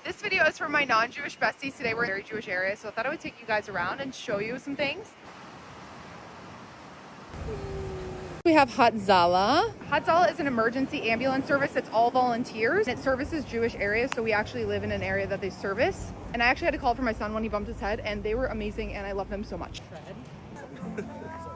This video is for my non-Jewish besties. Today we're in a very Jewish area, so I thought I would take you guys around and show you some things. We have Hatzala. Hatzala is an emergency ambulance service. It's all volunteers. It services Jewish areas, so we actually live in an area that they service. And I actually had to call for my son when he bumped his head, and they were amazing, and I love them so much.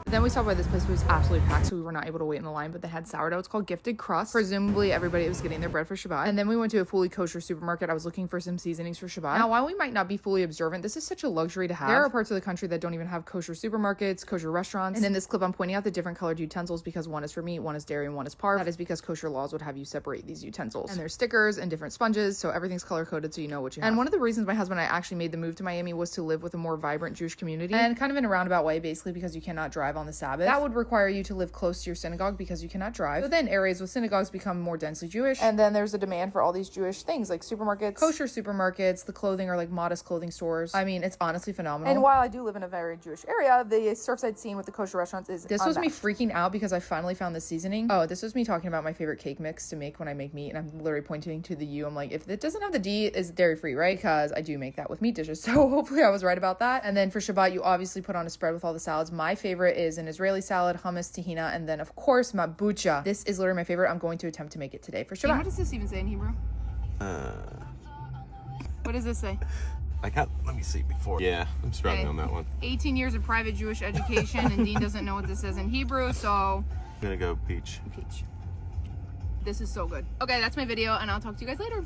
Then we saw by this place was absolutely packed, so we were not able to wait in the line, but they had sourdough. It's called Gifted Crust. Presumably everybody was getting their bread for Shabbat. And then we went to a fully kosher supermarket. I was looking for some seasonings for Shabbat. Now, while we might not be fully observant, this is such a luxury to have. There are parts of the country that don't even have kosher supermarkets, kosher restaurants. And in this clip, I'm pointing out the different colored utensils because one is for meat, one is dairy, and one is parve. That is because kosher laws would have you separate these utensils. And there's stickers and different sponges, so everything's color coded so you know what you have. And one of the reasons my husband and I actually made the move to Miami was to live with a more vibrant Jewish community. And kind of in a roundabout way, basically because you cannot drive on the Sabbath. That would require you to live close to your synagogue because you cannot drive. So then areas with synagogues become more densely Jewish. And then there's a demand for all these Jewish things like supermarkets, kosher supermarkets, the clothing are like modest clothing stores. I mean, it's honestly phenomenal. And while I do live in a very Jewish area, the Surfside scene with the kosher restaurants is This was me freaking out because I finally found the seasoning. Oh, this was me talking about my favorite cake mix to make when I make meat. And I'm literally pointing to the U. I'm like, if it doesn't have the D, it's dairy free, right? Because I do make that with meat dishes. So hopefully I was right about that. And then for Shabbat, you obviously put on a spread with all the salads. My favorite is an Israeli salad, hummus, tahina, and then of course mabucha. This is literally my favorite. I'm going to attempt to make it today for Shabbat. What does this even say in Hebrew? What does this say? Let me see before. Yeah, I'm struggling on that one. 18 years of private Jewish education, and Dean doesn't know what this says in Hebrew, so I'm gonna go peach. This is so good. Okay, that's my video, and I'll talk to you guys later.